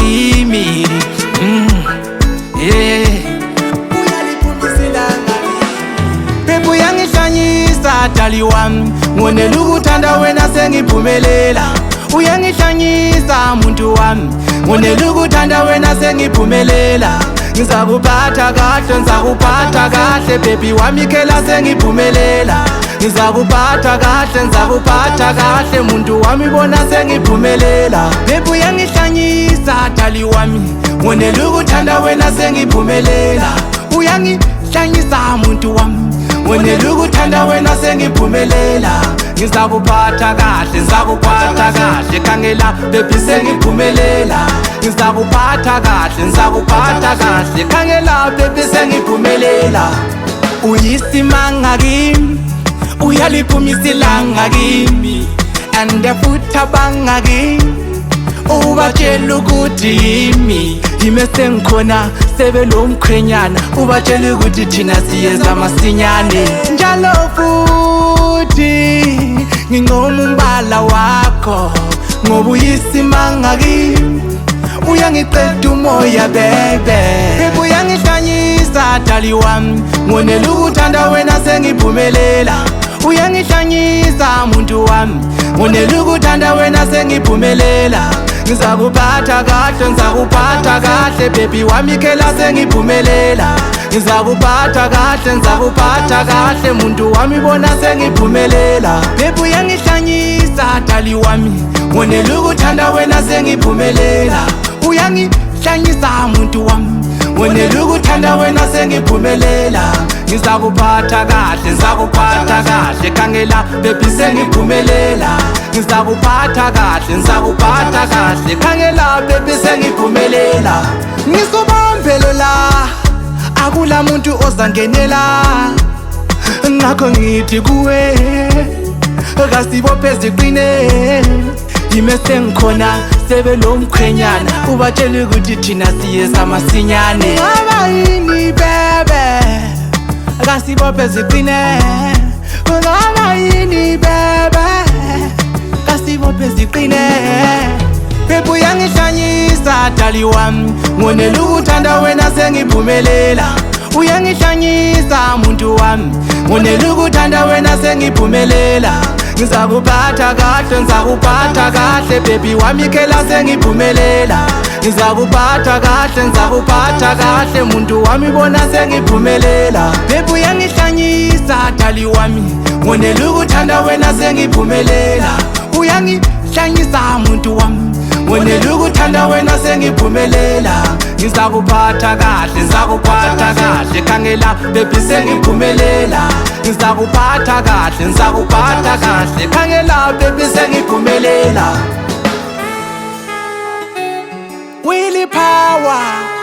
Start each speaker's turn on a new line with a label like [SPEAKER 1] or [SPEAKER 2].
[SPEAKER 1] ngakimi. Yeah. Baby uyangihlanyisa dali wami, ngonela ukuthanda wena sengiphumelela. Uyangihlanyisa muntu wami, ngonela ukuthanda wena sengiphumelela. Ngizakuphatha kahle, ngizakuphatha kahle baby wami khela sengiphumelela. Ngizakuphatha kahle, ngizakuphatha kahle muntu wami bona sengiphumelela. Baby uyangihlanyisa dali wami, ngonela ukuthanda wena sengiphumelela. Uyangihlanyisa muntu wami, ngonela ukuthanda wena sengiphumelela. Ngizakuphatha kahle, ngizakuphatha kahle khangela baby sengiphumelela. Ngizakuphatha kahle, ngizakuphatha kahle khangela baby sengiphumelela. Uyisimanga kimi, uyaliphumisa ilanga kimi, and futhi abanga kimi ubatshela ukuthi yimi sengikhona sebelo mkhwenyana. Ubatshela ukuthi thina siyeza masinyane. Njalo futhi ngingoma umbala wakho, ngoba uyisimanga kimi, uyangiqeda umoya bebe. Baby uyangihlanyisa dali wami, ngonela ukuthanda wena sengiphumelela. Uyangihlanyisa muntu wami, ngonela ukuthanda wena sengiphumelela. Ngizakuphatha kahle, ngizakuphatha kahle baby wami khela sengiphumelela. Ngizakuphatha kahle, ngizakuphatha kahle muntu wami bona sengiphumelela. Baby uyangihlanyisa dali wami, ngonela ukuthanda wena sengiphumelela. Uyangihlanyisa muntu wami, ngonela ukuthanda wena sengiphumelela. Ngizakuphatha kahle, ngizakuphatha kahle khangela baby sengiphumelela. Ngizakuphatha kahle, ngizakuphatha kahle khangela baby sengiphumelela. Ngizobambelela, akula muntu ozangenela. Ngakho ngithi kuwe kasibophe ziqine, yime sengikhona sebelo mkhwenyana. Ubatshela ukuthi thina siyeza masinyane. Ngaba yini bebe kasibophe ziqine, ngaba yini bebe kasibophe ziqine. Baby uyangihlanyisa dali wami, ngonela ukuthanda wena sengiphumelela. Uyangihlanyisa muntu wami, ngonela ukuthanda wena sengiphumelela. Ngizakuphatha kahle, ngizakuphatha kahle baby wami khela sengiphumelela. Ngizakuphatha kahle, ngizakuphatha kahle muntu wami bona sengiphumelela. Baby uyangihlanyisa dali wami, ngonela ukuthanda wena sengiphumelela. Uyangihlanyisa muntu wami, ngonela ukuthanda wena sengiphumelela. Ngizakuphatha kahle, ngizakuphatha kahle khangela baby sengiphumelela. Ngizakuphatha kahle, ngizakuphatha kahle khangela baby sengiphumelela. Willie Power.